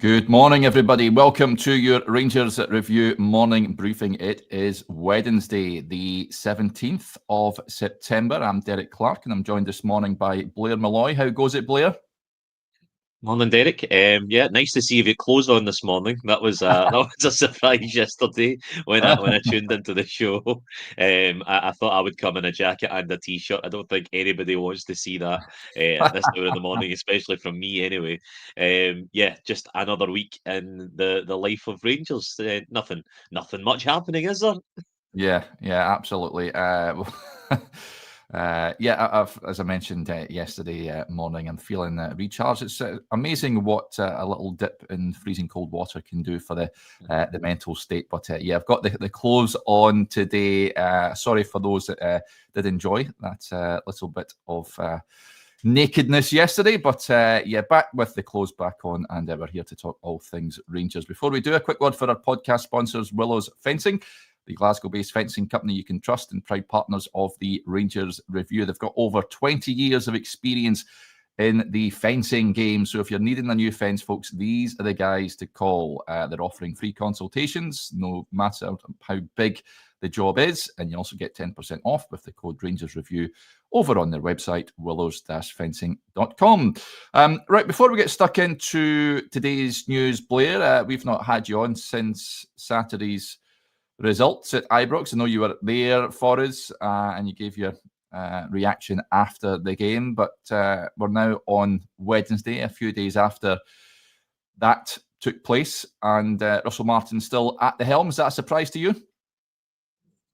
Good morning, everybody. Welcome to your Rangers Review morning briefing. It is Wednesday, the 17th of September. I'm Derek Clark, and I'm joined this morning by Blair Malloy. How goes it, Blair? Morning, Derek. Yeah, nice to see you get closed on this morning. That was that was a surprise yesterday when I tuned into the show. I thought I would come in a jacket and a t-shirt. I don't think anybody wants to see that at this hour in the morning, especially from me anyway. Yeah, just another week in the life of Rangers. Nothing much happening, is there? Yeah, absolutely. As I mentioned yesterday morning, I'm feeling recharged. It's amazing what a little dip in freezing cold water can do for the mental state. But I've got the clothes on today. Sorry for those that did enjoy that little bit of nakedness yesterday, but back with the clothes back on, and we're here to talk all things Rangers. Before we do, a quick word for our podcast sponsors, Willows Fencing, the Glasgow-based fencing company you can trust and proud partners of the Rangers Review. They've got over 20 years of experience in the fencing game. So if you're needing a new fence, folks, these are the guys to call. They're offering free consultations, no matter how big the job is, and you also get 10% off with the code Rangers Review over on their website, willows-fencing.com. Right, before we get stuck into today's news, Blair, we've not had you on since Saturday's results at Ibrox. I know you were there for us, and you gave your reaction after the game, but we're now on Wednesday, a few days after that took place, and Russell Martin still at the helm. Is that a surprise to you?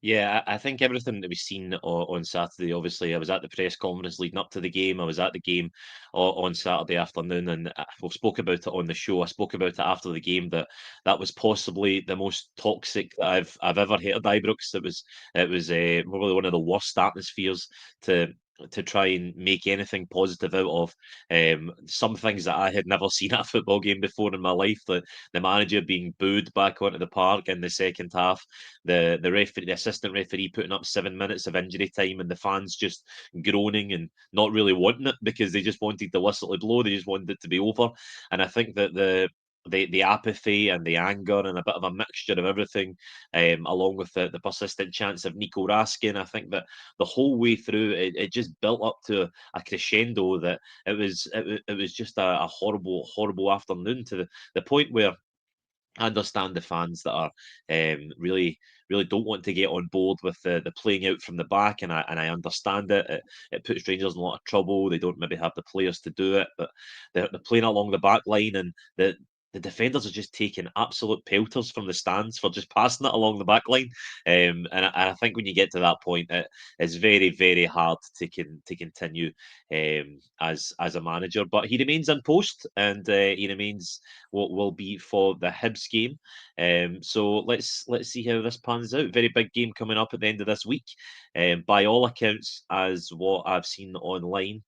Yeah, I think everything that we've seen on Saturday, obviously, I was at the press conference leading up to the game. I was at the game on Saturday afternoon, and we spoke about it on the show. I spoke about it after the game that was possibly the most toxic that I've ever heard at Ibrox. It was probably one of the worst atmospheres to try and make anything positive out of. Some things that I had never seen at a football game before in my life. The manager being booed back onto the park in the second half, the referee, the assistant referee putting up 7 minutes of injury time, and the fans just groaning and not really wanting it because they just wanted the whistle to blow. They just wanted it to be over. And I think that the apathy and the anger and a bit of a mixture of everything, along with the persistent chance of Nico Raskin, I think that the whole way through it just built up to a crescendo that it was just a horrible afternoon, to the point where I understand the fans that are really don't want to get on board with the playing out from the back, and I understand it. It puts Rangers in a lot of trouble. They don't maybe have the players to do it, but they're playing along the back line, and the defenders are just taking absolute pelters from the stands for just passing it along the back line. And I think when you get to that point, it's very, very hard to continue as a manager. But he remains in post, and he remains what will be for the Hibs game. So let's see how this pans out. Very big game coming up at the end of this week. By all accounts, as what I've seen online,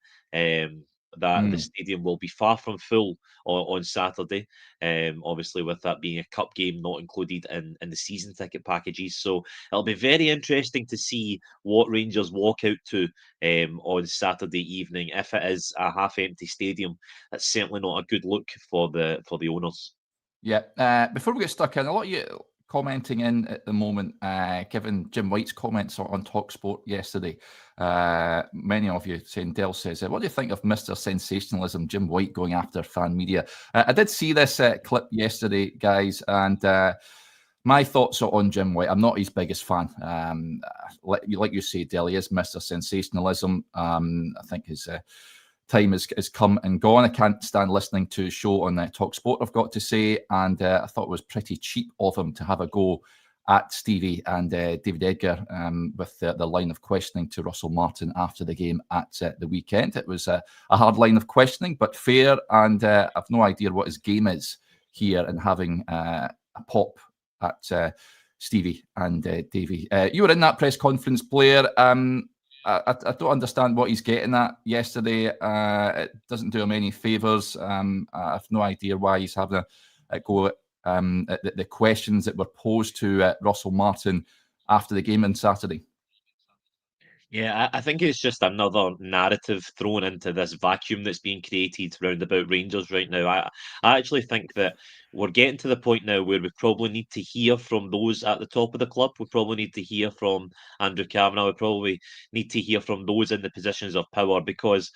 that the stadium will be far from full on Saturday. Obviously, with that being a cup game not included in the season ticket packages. So it'll be very interesting to see what Rangers walk out to on Saturday evening. If it is a half-empty stadium, that's certainly not a good look for the owners. Yeah. Before we get stuck in, a lot of you commenting in at the moment, given Jim White's comments on TalkSport yesterday. Many of you saying, Dell says, what do you think of Mr. Sensationalism, Jim White going after fan media? I did see this clip yesterday, guys, and my thoughts are on Jim White. I'm not his biggest fan. Like you say, Dell, he is Mr. Sensationalism. I think his time has come and gone. I can't stand listening to a show on TalkSport, I've got to say, and I thought it was pretty cheap of him to have a go at Stevie and David Edgar with the line of questioning to Russell Martin after the game at the weekend. It was a hard line of questioning, but fair, and I've no idea what his game is here and having a pop at Stevie and Davey. You were in that press conference, Blair. I don't understand what he's getting at yesterday. It doesn't do him any favours. I have no idea why he's having a go at the questions that were posed to Russell Martin after the game on Saturday. Yeah, I think it's just another narrative thrown into this vacuum that's being created round about Rangers right now. I actually think that we're getting to the point now where we probably need to hear from those at the top of the club. We probably need to hear from Andrew Kavanagh. We probably need to hear from those in the positions of power, because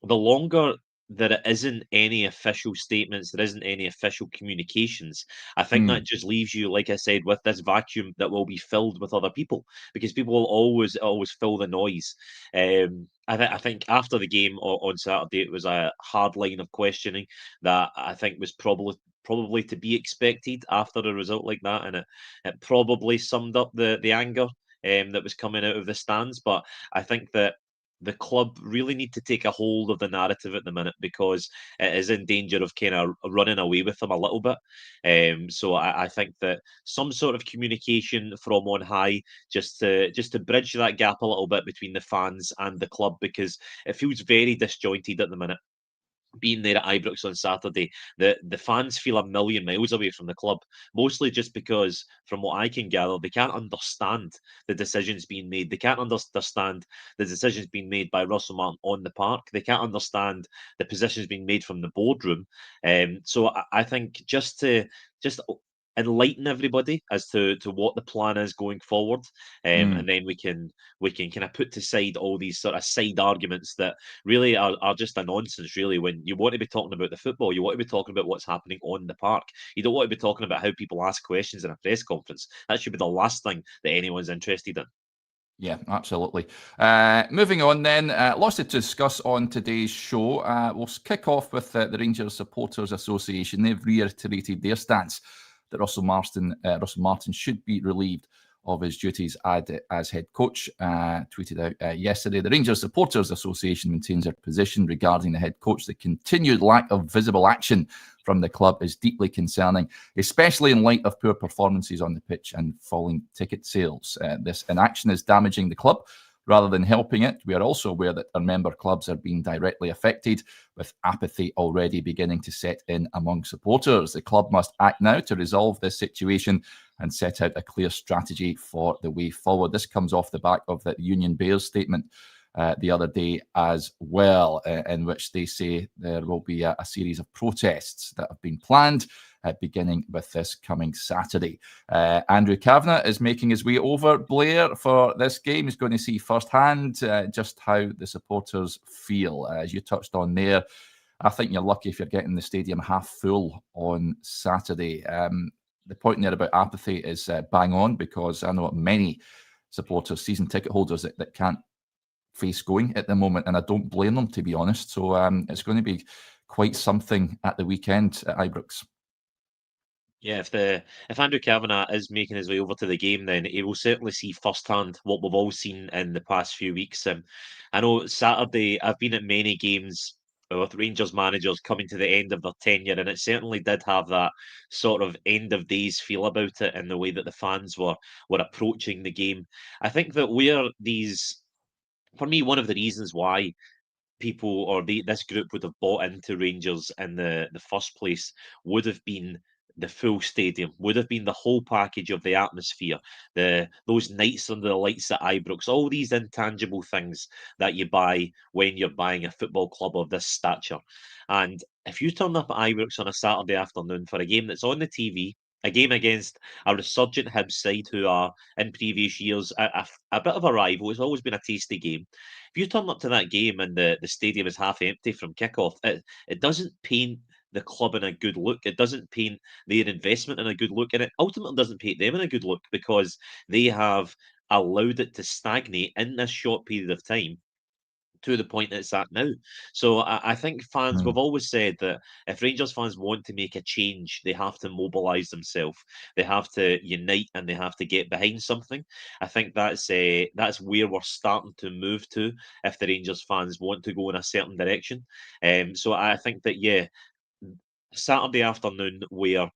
the longer there isn't any official statements, there isn't any official communications, I think that just leaves you, like I said, with this vacuum that will be filled with other people, because people will always fill the noise. I think after the game on Saturday, it was a hard line of questioning that I think was probably to be expected after a result like that, and it probably summed up the anger that was coming out of the stands. But I think that the club really need to take a hold of the narrative at the minute, because it is in danger of kind of running away with them a little bit. So I think that some sort of communication from on high, just to bridge that gap a little bit between the fans and the club, because it feels very disjointed at the minute. Being there at Ibrox on Saturday, the fans feel a million miles away from the club, mostly just because, from what I can gather, they can't understand the decisions being made. They can't understand the decisions being made by Russell Martin on the park. They can't understand the positions being made from the boardroom. So I think just enlighten everybody as to what the plan is going forward, and then we can kind of put to side all these sort of side arguments that really are just a nonsense, really. When you want to be talking about the football, you want to be talking about what's happening on the park. You don't want to be talking about how people ask questions in a press conference. That should be the last thing that anyone's interested in. Yeah, absolutely. Moving on then, lots to discuss on today's show. We'll kick off with the Rangers Supporters Association. They've reiterated their stance that Russell Martin should be relieved of his duties as head coach. Tweeted out yesterday, the Rangers Supporters Association maintains their position regarding the head coach. The continued lack of visible action from the club is deeply concerning, especially in light of poor performances on the pitch and falling ticket sales. This inaction is damaging the club rather than helping it. We are also aware that our member clubs are being directly affected, with apathy already beginning to set in among supporters. The club must act now to resolve this situation and set out a clear strategy for the way forward. This comes off the back of the Union Bears statement the other day as well, in which they say there will be a series of protests that have been planned, beginning with this coming Saturday. Andrew Kavanagh is making his way over, Blair, for this game. He's going to see firsthand just how the supporters feel. As you touched on there, I think you're lucky if you're getting the stadium half full on Saturday. The point there about apathy is bang on, because I know many supporters, season ticket holders that can't face going at the moment, and I don't blame them, to be honest. So it's going to be quite something at the weekend at Ibrox. Yeah, if Andrew Kavanagh is making his way over to the game, then he will certainly see firsthand what we've all seen in the past few weeks. I know Saturday, I've been at many games with Rangers managers coming to the end of their tenure, and it certainly did have that sort of end of days feel about it, in the way that the fans were approaching the game. I think that for me, one of the reasons why people, or this group, would have bought into Rangers in the first place would have been the full stadium, would have been the whole package of the atmosphere, those nights under the lights at Ibrox, all these intangible things that you buy when you're buying a football club of this stature. And if you turn up at Ibrox on a Saturday afternoon for a game that's on the TV, a game against a resurgent Hibs side who are, in previous years, a bit of a rival, it's always been a tasty game. If you turn up to that game and the stadium is half empty from kickoff, it doesn't paint the club in a good look. It doesn't paint their investment in a good look, and it ultimately doesn't paint them in a good look, because they have allowed it to stagnate in this short period of time to the point that it's at now. So I think fans, we've always said that if Rangers fans want to make a change, they have to mobilise themselves. They have to unite, and they have to get behind something. I think that's where we're starting to move to, if the Rangers fans want to go in a certain direction. So I think that, yeah, Saturday afternoon, where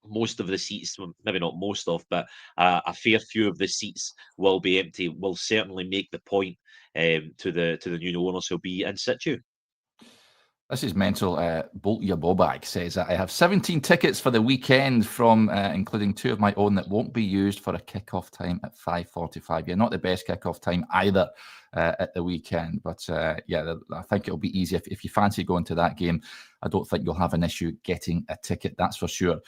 most of the seats, well, maybe not most of, but a fair few of the seats will be empty, will certainly make the point to the new owners who'll be in situ. This is mental. Bolt Your Bobag says that I have 17 tickets for the weekend from including 2 of my own that won't be used for a kick-off time at 5:45. Yeah, not the best kick-off time either at the weekend. But yeah, I think it'll be easy. If you fancy going to that game, I don't think you'll have an issue getting a ticket, that's for sure.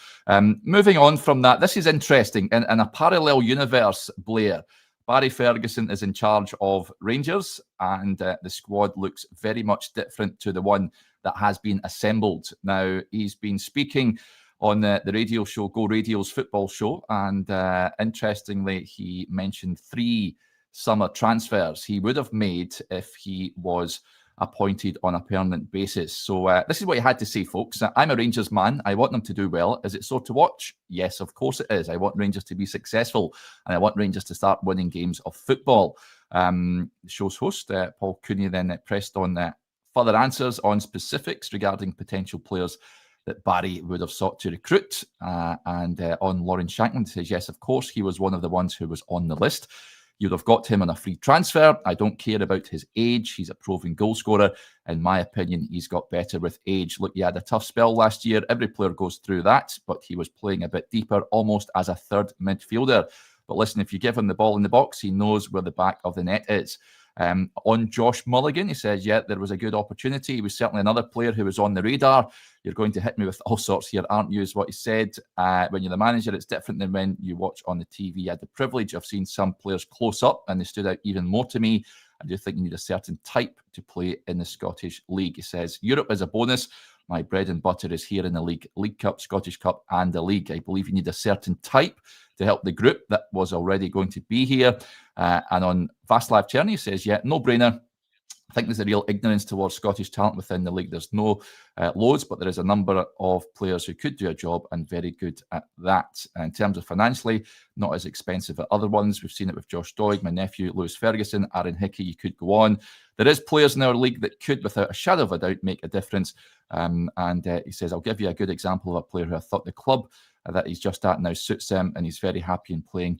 Moving on from that, this is interesting. In a parallel universe, Blair, Barry Ferguson is in charge of Rangers, and the squad looks very much different to the one that has been assembled. Now, he's been speaking on the radio show, Go Radio's football show, and interestingly, he mentioned 3 summer transfers he would have made if he was appointed on a permanent basis. So this is what he had to say, folks. I'm a Rangers man. I want them to do well. Is it sore to watch? Yes, of course it is. I want Rangers to be successful, and I want Rangers to start winning games of football. The show's host, Paul Cooney, then pressed on further answers on specifics regarding potential players that Barry would have sought to recruit. And on Lawrence Shankland, says, yes, of course, he was one of the ones who was on the list. You'd have got him on a free transfer. I don't care about his age. He's a proven goal scorer. In my opinion, he's got better with age. Look, he had a tough spell last year. Every player goes through that, but he was playing a bit deeper, almost as a third midfielder. But listen, if you give him the ball in the box, he knows where the back of the net is. On Josh Mulligan, he says, yeah, there was a good opportunity. He was certainly another player who was on the radar. You're going to hit me with all sorts here, aren't you, is what he said. When you're the manager, it's different than when you watch on the TV. I had the privilege of seeing some players close up, and they stood out even more to me. I do think you need a certain type to play in the Scottish League. He says, Europe is a bonus. My bread and butter is here in the League Cup, Scottish Cup, and the League. I believe you need a certain type to help the group that was already going to be here. And on Vaslav Cherny says, yeah, no-brainer. I think there's a real ignorance towards Scottish talent within the league. There's no loads, but there is a number of players who could do a job and very good at that. In terms of financially, not as expensive as other ones. We've seen it with Josh Doig, my nephew, Lewis Ferguson, Aaron Hickey. You could go on. There is players in our league that could, without a shadow of a doubt, make a difference. And he says, I'll give you a good example of a player who I thought the club that he's just at now suits him, and he's very happy in playing.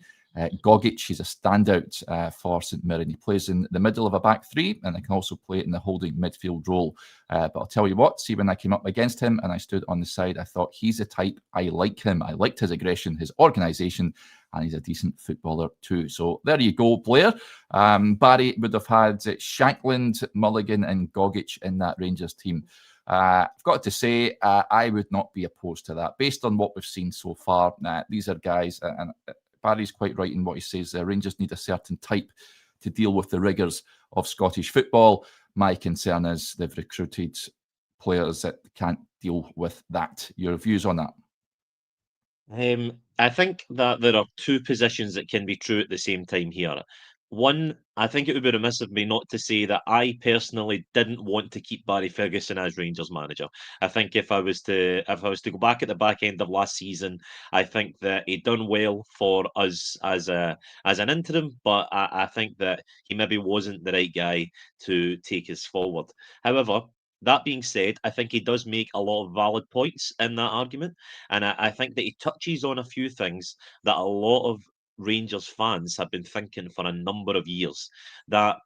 Gogic, he's a standout for St Mirren. He plays in the middle of a back 3, and he can also play in the holding midfield role. But I'll tell you what, see, when I came up against him and I stood on the side, I thought he's the type. I like him. I liked his aggression, his organisation, and he's a decent footballer too. So there you go, Blair. Barry would have had Shankland, Mulligan, and Gogic in that Rangers team. I've got to say, I would not be opposed to that. Based on what we've seen so far, these are guys, and Barry's quite right in what he says. Rangers need a certain type to deal with the rigours of Scottish football. My concern is they've recruited players that can't deal with that. Your views on that? I think that there are 2 positions that can be true at the same time here. One, I think it would be remiss of me not to say that I personally didn't want to keep Barry Ferguson as Rangers manager. I think if I was to go back at the back end of last season, I think that he'd done well for us as an interim, but I think that he maybe wasn't the right guy to take us forward. However, that being said, I think he does make a lot of valid points in that argument, and I think that he touches on a few things that a lot of Rangers fans have been thinking for a number of years, that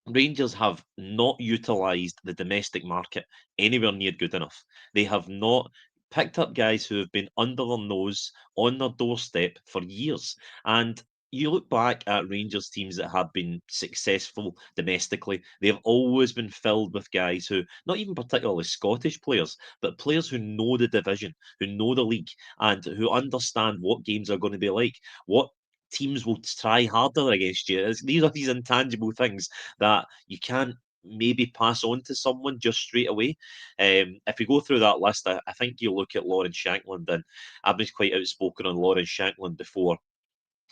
Rangers have not utilised the domestic market anywhere near good enough. They have not picked up guys who have been under their nose, on their doorstep for years. And you look back at Rangers teams that have been successful domestically, they have always been filled with guys who, not even particularly Scottish players, but players who know the division, who know the league, and who understand what games are going to be like, what teams will try harder against you. These are these intangible things that you can't maybe pass on to someone just straight away. If we go through that list, I think you look at Lawrence Shankland, and I've been quite outspoken on Lawrence Shankland before.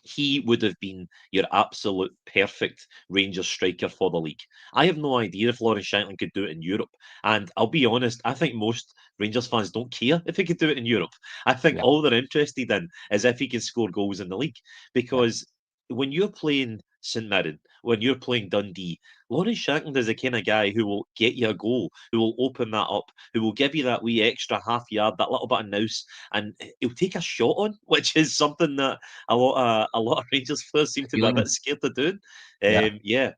He would have been your absolute perfect Rangers striker for the league. I have no idea if Lawrence Shankland could do it in Europe. And I'll be honest, I think most Rangers fans don't care if he could do it in Europe. I think Yeah. all they're interested in is if he can score goals in the league. Because when you're playing St Mirren, when you're playing Dundee, Lawrence Shankland is the kind of guy who will get you a goal, who will open that up, who will give you that wee extra half yard, that little bit of nous, and he'll take a shot on, which is something that a lot of Rangers players seem to be a bit scared to do. Yeah. Yeah.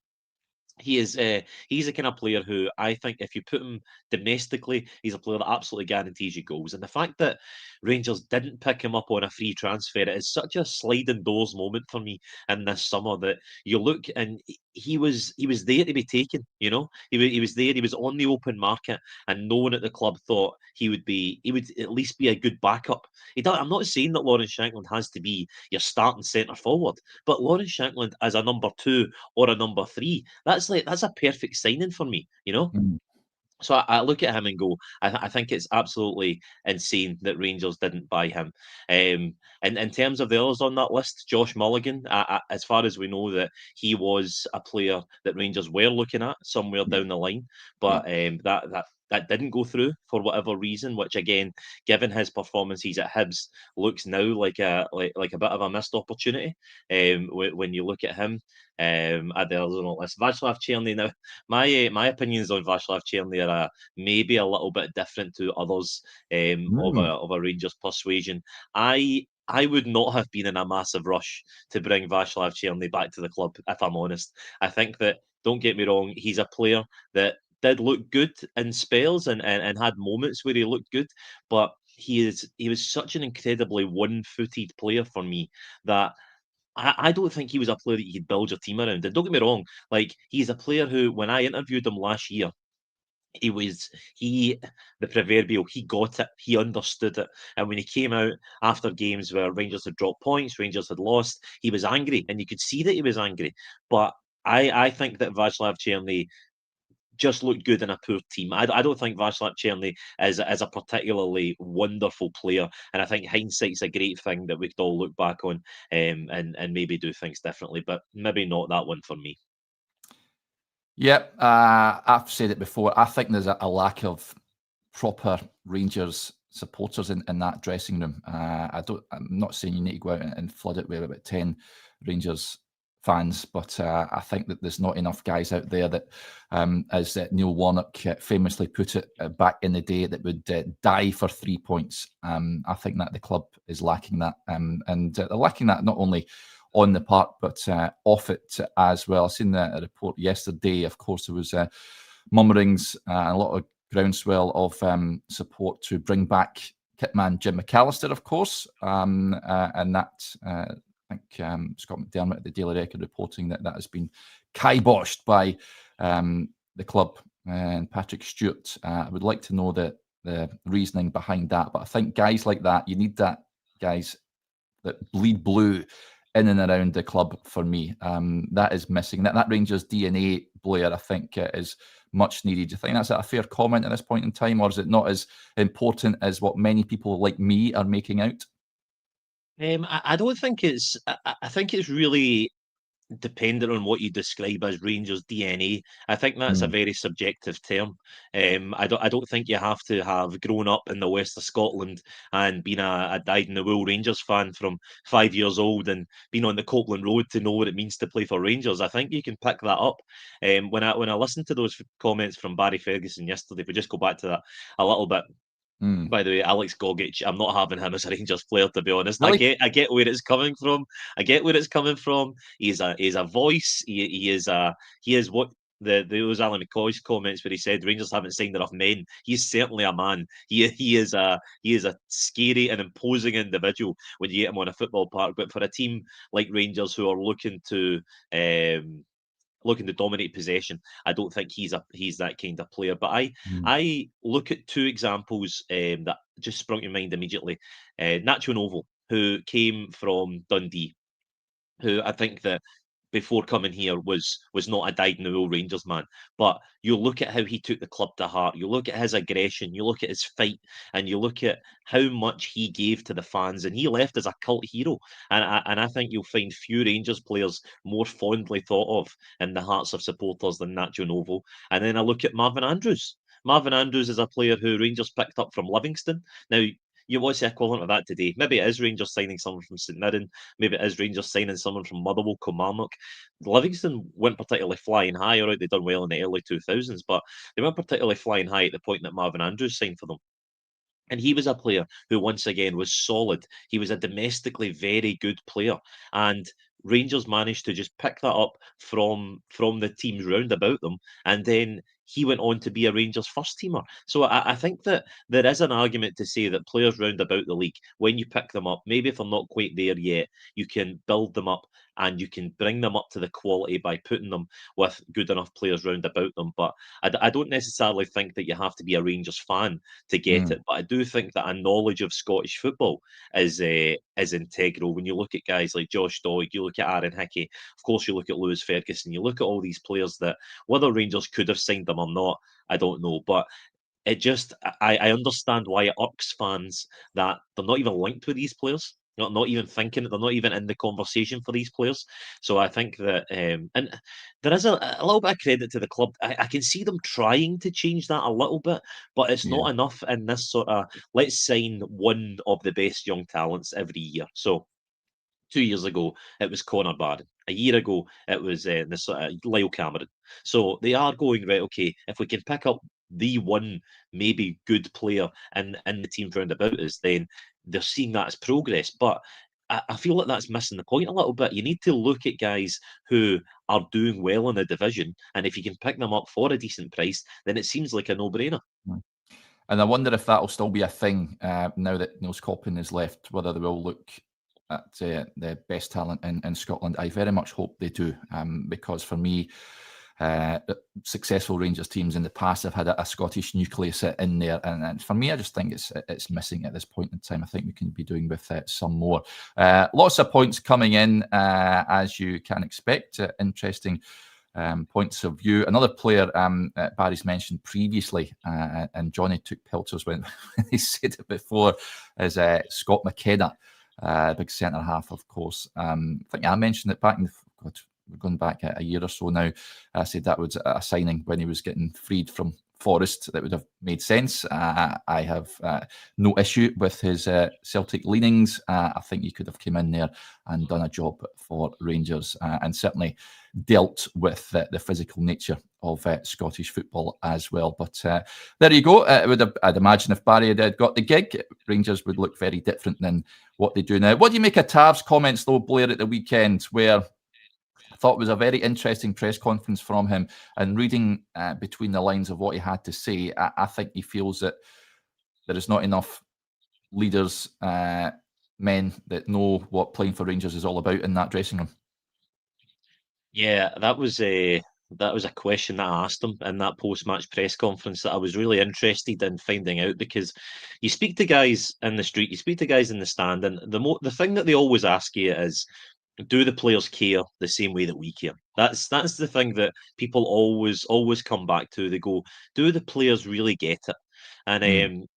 He's a kind of player who I think if you put him domestically, he's a player that absolutely guarantees you goals. And the fact that Rangers didn't pick him up on a free transfer, it is such a sliding doors moment for me in this summer that you look and he was there to be taken. He was there. He was on the open market, and no one at the club thought he would at least be a good backup. I'm not saying that Lawrence Shankland has to be your starting centre forward, but Lawrence Shankland as a number 2 or a number 3, that's a perfect signing for me. Mm. So I look at him and go, I think it's absolutely insane that Rangers didn't buy him. And in terms of the others on that list, Josh Mulligan, as far as we know, that he was a player that Rangers were looking at somewhere Yeah. down the line, Yeah. but that didn't go through for whatever reason. Which again, given his performances at Hibs, looks now like a bit of a missed opportunity. When you look at him, at the others on the list, Václav Černý. Now, my opinions on Václav Černý are maybe a little bit different to others of Mm. a Rangers persuasion. I would not have been in a massive rush to bring Václav Černý back to the club, if I'm honest. I think that, don't get me wrong, he's a player that did look good in spells and had moments where he looked good, but he was such an incredibly one-footed player for me that I don't think he was a player that you could build your team around. And don't get me wrong, like he's a player who, when I interviewed him last year, he was he the proverbial, he got it, he understood it. And when he came out after games where Rangers had dropped points, Rangers had lost, he was angry, and you could see that he was angry. But I think that Václav Černý just looked good in a poor team. I don't think Václav Černý is a particularly wonderful player, and I think hindsight's a great thing that we could all look back on and maybe do things differently, but maybe not that one for me. Yeah, I've said it before. I think there's a lack of proper Rangers supporters in that dressing room. I'm not saying you need to go out and flood it with about 10 Rangers fans, but I think that there's not enough guys out there that, as Neil Warnock famously put it back in the day, that would die for 3 points. I think that the club is lacking that, and they're lacking that not only on the park but off it as well. I've seen a report yesterday. Of course, there was murmurings and a lot of groundswell of support to bring back kitman Jim McAllister, of course, and that I think Scott McDermott at the Daily Record reporting that has been kiboshed by the club and Patrick Stewart. I would like to know the reasoning behind that, but I think guys like that, you need that guys that bleed blue in and around the club for me. That is missing. That Rangers DNA, Blair, I think is much needed. Do you think that's a fair comment at this point in time, or is it not as important as what many people like me are making out? I don't think it's. I think it's really dependent on what you describe as Rangers DNA. I think that's a very subjective term. I don't think you have to have grown up in the west of Scotland and been a dyed-in-the-wool Rangers fan from 5 years old and been on the Copeland Road to know what it means to play for Rangers. I think you can pick that up. When I listened to those comments from Barry Ferguson yesterday, if we just go back to that a little bit. By the way, Alex Gogic, I'm not having him as a Rangers player, to be honest. Really? I get where it's coming from. I get where it's coming from. He's a voice. He is what those Alan McCoy's comments where he said Rangers haven't signed enough men. He's certainly a man. He is a scary and imposing individual when you get him on a football park. But for a team like Rangers who are looking to dominate possession, I don't think he's that kind of player. But I look at two examples that just sprung to mind immediately. Nacho Novo, who came from Dundee, who I think that before coming here was not a dyed-in-the-wool Rangers man. But you look at how he took the club to heart, you look at his aggression, you look at his fight, and you look at how much he gave to the fans, and he left as a cult hero. And I think you'll find few Rangers players more fondly thought of in the hearts of supporters than Nacho Novo. And then I look at Marvin Andrews. Marvin Andrews is a player who Rangers picked up from Livingston. Now, what's the equivalent of that today? Maybe it is Rangers signing someone from St Mirren. Maybe it is Rangers signing someone from Motherwell, Kilmarnock. Livingston weren't particularly flying high. All right, they'd done well in the early 2000s, but they weren't particularly flying high at the point that Marvin Andrews signed for them. And he was a player who, once again, was solid. He was a domestically very good player. And Rangers managed to just pick that up from the teams round about them, and then he went on to be a Rangers first teamer. So I think that there is an argument to say that players round about the league, when you pick them up, maybe if they're not quite there yet, you can build them up and you can bring them up to the quality by putting them with good enough players round about them. But I don't necessarily think that you have to be a Rangers fan to get it. But I do think that a knowledge of Scottish football is integral. When you look at guys like Josh Doig, you look at Aaron Hickey, of course you look at Lewis Ferguson, you look at all these players that whether Rangers could have signed them or not, I don't know. But it just, I understand why it irks fans that they're not even linked with these players. Not even thinking, they're not even in the conversation for these players. So I think that, and there is a little bit of credit to the club. I can see them trying to change that a little bit, but it's not enough in this sort of, let's sign one of the best young talents every year. So 2 years ago, it was Connor Barron. A year ago, it was Lyle Cameron. So they are going, right, okay, if we can pick up the one maybe good player in the team round about us, then they're seeing that as progress. But I feel like that's missing the point a little bit. You need to look at guys who are doing well in the division, and if you can pick them up for a decent price, then it seems like a no-brainer. And I wonder if that will still be a thing now that Niels Coppin is left, whether they will look at the best talent in Scotland. I very much hope they do, because for me, successful Rangers teams in the past have had a Scottish nucleus in there, and for me, I just think it's missing at this point in time. I think we can be doing with some more. Lots of points coming in, as you can expect. Interesting points of view. Another player Barry's mentioned previously, and Johnny took pelters when he said it before, is Scott McKenna, big centre half, of course. I think I mentioned it back in we're going back a year or so now. I said that was a signing when he was getting freed from Forest that would have made sense. I have no issue with his Celtic leanings. I think he could have come in there and done a job for Rangers, and certainly dealt with the physical nature of Scottish football as well. But there you go. I'd imagine if Barry had got the gig, Rangers would look very different than what they do now. What do you make of Tav's comments, though, Blair, at the weekend, where I thought it was a very interesting press conference from him, and reading between the lines of what he had to say, I think he feels that there is not enough leaders, men that know what playing for Rangers is all about in that dressing room. Yeah, that was a question that I asked him in that post-match press conference that I was really interested in finding out, because you speak to guys in the street, you speak to guys in the stand, and the thing that they always ask you is, do the players care the same way that we care? That's the thing that people always come back to. They go, do the players really get it? And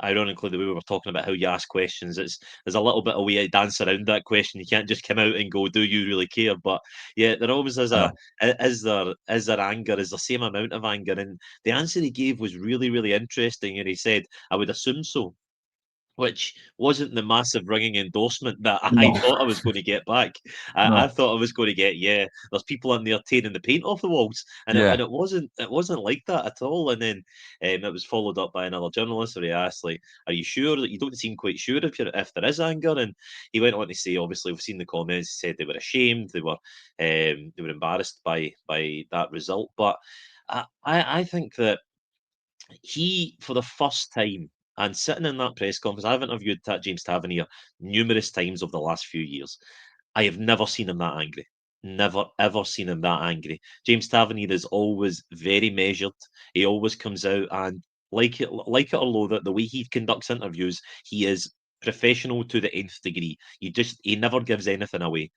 ironically, the way we were talking about how you ask questions, there's a little bit of way to dance around that question. You can't just come out and go, do you really care? But yeah, there always is is there anger? Is the same amount of anger? And the answer he gave was really, really interesting. And he said, I would assume so, which wasn't the massive ringing endorsement that I No. thought I was going to get back. I No. thought I was going to get, yeah, there's people in there tearing the paint off the walls, and Yeah. it wasn't like that at all. And then it was followed up by another journalist where he asked, like, "Are you sure that you don't seem quite sure if there is anger?" And he went on to say, obviously, we've seen the comments. He said they were ashamed, they were embarrassed by that result, but I think that he, for the first time, and sitting in that press conference, I've interviewed James Tavernier numerous times over the last few years. I have never seen him that angry. Never, ever seen him that angry. James Tavernier is always very measured. He always comes out and, like it or loathe it, the way he conducts interviews, he is professional to the nth degree. He never gives anything away.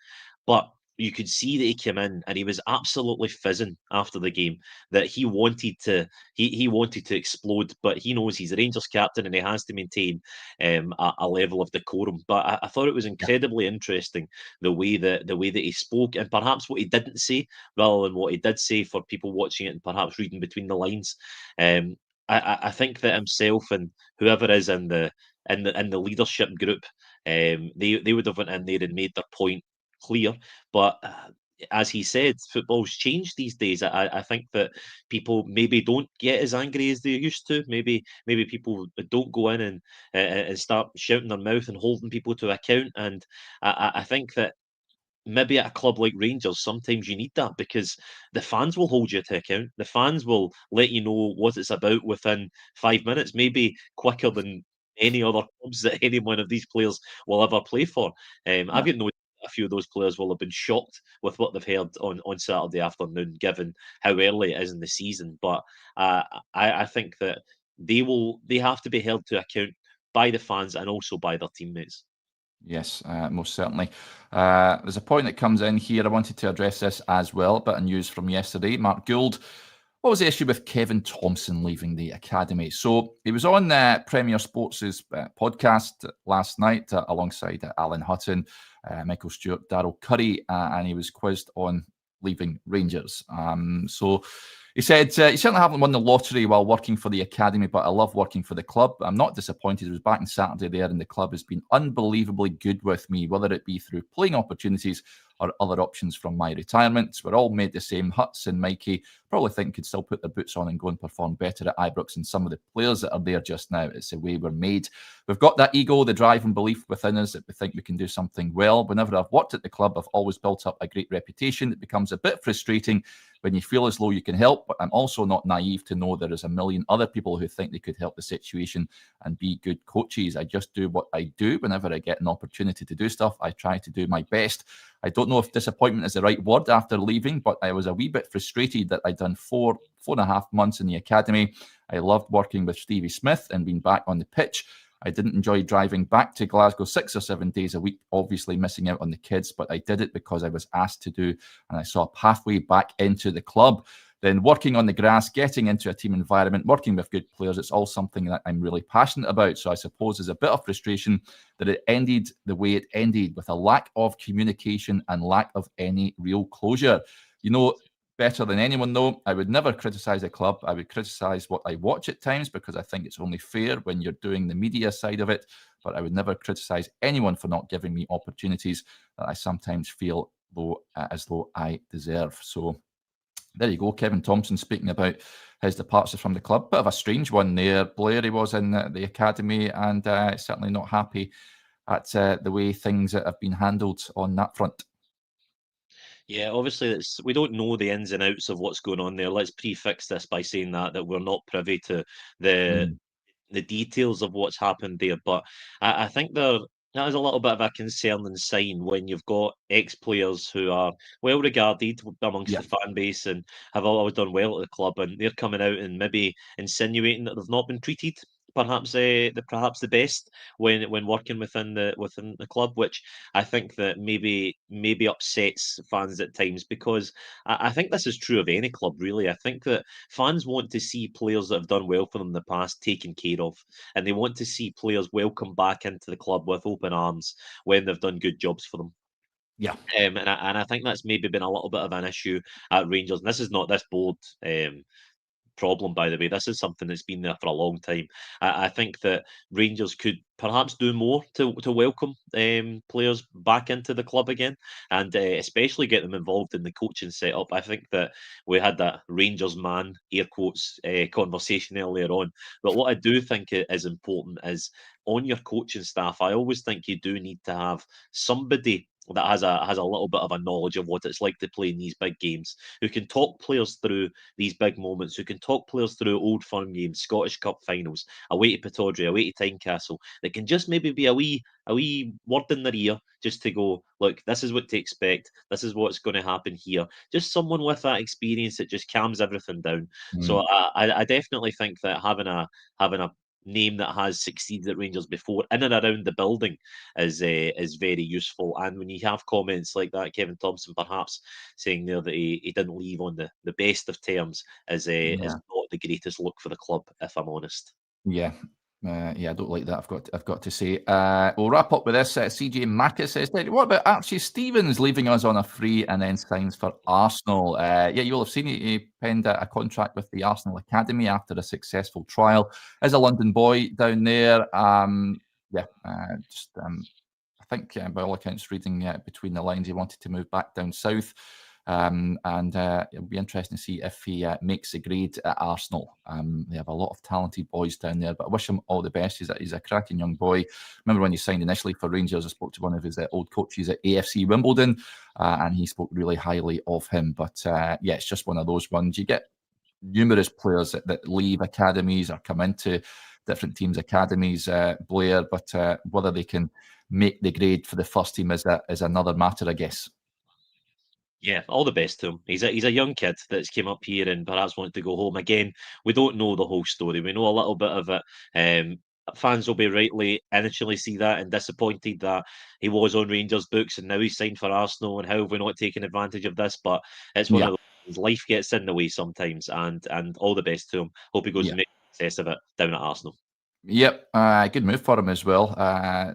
But you could see that he came in and he was absolutely fizzing after the game. That he wanted to explode, but he knows he's a Rangers captain and he has to maintain a level of decorum. But I thought it was incredibly interesting the way that he spoke, and perhaps what he didn't say rather than what he did say, for people watching it and perhaps reading between the lines. I think that himself and whoever is in the leadership group, they would have went in there and made their point clear. But as he said, football's changed these days. I think that people maybe don't get as angry as they used to. Maybe people don't go in and start shouting their mouth and holding people to account. And I think that maybe at a club like Rangers, sometimes you need that because the fans will hold you to account. The fans will let you know what it's about within 5 minutes, maybe quicker than any other clubs that any one of these players will ever play for. I've got no a few of those players will have been shocked with what they've heard on Saturday afternoon, given how early it is in the season. But I think that they have to be held to account by the fans and also by their teammates. Yes, most certainly. There's a point that comes in here. I wanted to address this as well. A bit of news from yesterday. Mark Gould, what was the issue with Kevin Thomson leaving the academy? So he was on Premier Sports' podcast last night alongside Alan Hutton, Michael Stewart, Darryl Curry, and he was quizzed on leaving Rangers. So he said, you certainly haven't won the lottery while working for the academy, but I love working for the club. I'm not disappointed. I was back on Saturday there, and the club has been unbelievably good with me, whether it be through playing opportunities or other options from my retirement. We're all made the same. Huts and Mikey probably think could still put their boots on and go and perform better at Ibrox than some of the players that are there just now. It's the way we're made. We've got that ego, the drive and belief within us that we think we can do something well. Whenever I've worked at the club, I've always built up a great reputation. It becomes a bit frustrating when you feel as though you can help, but I'm also not naive to know there is a million other people who think they could help the situation and be good coaches. I just do what I do. Whenever I get an opportunity to do stuff, I try to do my best. I don't know if disappointment is the right word after leaving, but I was a wee bit frustrated that I'd done four and a half months in the academy. I loved working with Stevie Smith and being back on the pitch. I didn't enjoy driving back to Glasgow 6 or 7 days a week, obviously missing out on the kids, but I did it because I was asked to do, and I saw a pathway back into the club. Then working on the grass, getting into a team environment, working with good players, it's all something that I'm really passionate about. So I suppose there's a bit of frustration that it ended the way it ended, with a lack of communication and lack of any real closure. You know, better than anyone, though, I would never criticise a club. I would criticise what I watch at times because I think it's only fair when you're doing the media side of it. But I would never criticise anyone for not giving me opportunities that I sometimes feel as though I deserve. So there you go, Kevin Thomson speaking about his departure from the club. Bit of a strange one there. Blair, he was in the academy and certainly not happy at the way things have been handled on that front. Yeah, obviously we don't know the ins and outs of what's going on there. Let's prefix this by saying that we're not privy to the the details of what's happened there. But I think that is a little bit of a concerning sign when you've got ex-players who are well regarded amongst Yeah. the fan base and have always done well at the club, and they're coming out and maybe insinuating that they've not been treated perhaps the best when working within the club, which I think that maybe upsets fans at times, because I think this is true of any club really. I think that fans want to see players that have done well for them in the past taken care of, and they want to see players welcome back into the club with open arms when they've done good jobs for them. Yeah. And I think that's maybe been a little bit of an issue at Rangers. And this is not this board problem, by the way. This is something that's been there for a long time. I think that Rangers could perhaps do more to welcome players back into the club again, and especially get them involved in the coaching setup. I think that we had that Rangers man, air quotes, conversation earlier on. But what I do think is important is on your coaching staff. I always think you do need to have somebody that has a little bit of a knowledge of what it's like to play in these big games, who can talk players through these big moments, who can talk players through Old Firm games, Scottish Cup finals, away to Pittodrie, away to Tynecastle, that can just maybe be a wee word in their ear, just to go, look, this is what to expect, this is what's going to happen here. Just someone with that experience that just calms everything down. So I definitely think that having a name that has succeeded at Rangers before in and around the building is very useful. And when you have comments like that, Kevin Thomson perhaps saying there that he didn't leave on the best of terms is not the greatest look for the club, if I'm honest. Yeah. I don't like that. I've got to say. We'll wrap up with this. CJ Macca says, "What about Archie Stevens leaving us on a free and then signs for Arsenal?" You will have seen he penned a contract with the Arsenal Academy after a successful trial. As a London boy down there, I think by all accounts, reading between the lines, he wanted to move back down south. and it'll be interesting to see if he makes the grade at Arsenal. They have a lot of talented boys down there, but I wish him all the best. He's a cracking young boy. Remember when he signed initially for Rangers, I spoke to one of his old coaches at AFC Wimbledon, and he spoke really highly of him. But yeah, it's just one of those ones. You get numerous players that leave academies or come into different teams' academies, Blair, but whether they can make the grade for the first team is another matter, I guess. Yeah, all the best to him. He's a young kid that's came up here and perhaps wanted to go home. Again, we don't know the whole story. We know a little bit of it. Fans will be rightly initially see that and disappointed that he was on Rangers books and now he's signed for Arsenal, and how have we not taken advantage of this? But it's one of those, life gets in the way sometimes, and all the best to him. Hope he goes and makes success of it down at Arsenal. Yep, good move for him as well.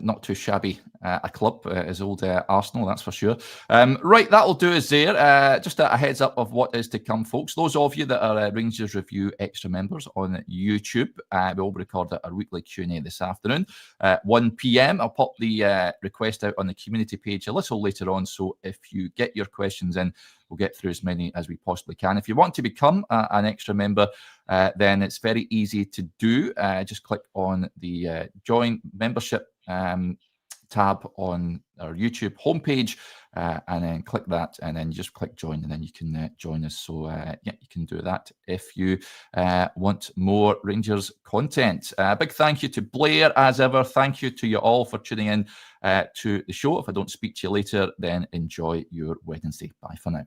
Not too shabby a club as old Arsenal, that's for sure. Right, that'll do us there. Just a heads up of what is to come, folks. Those of you that are Rangers Review Extra members on YouTube, we will record our weekly Q&A this afternoon, 1 p.m. I'll pop the request out on the community page a little later on, so if you get your questions in, we'll get through as many as we possibly can. If you want to become an extra member, then it's very easy to do. Just click on the join membership tab on our YouTube homepage, and then click that, and then you just click join, and then you can join us. So yeah, you can do that if you want more Rangers content. Big thank you to Blair as ever. Thank you to you all for tuning in to the show. If I don't speak to you later, then enjoy your Wednesday. Bye for now.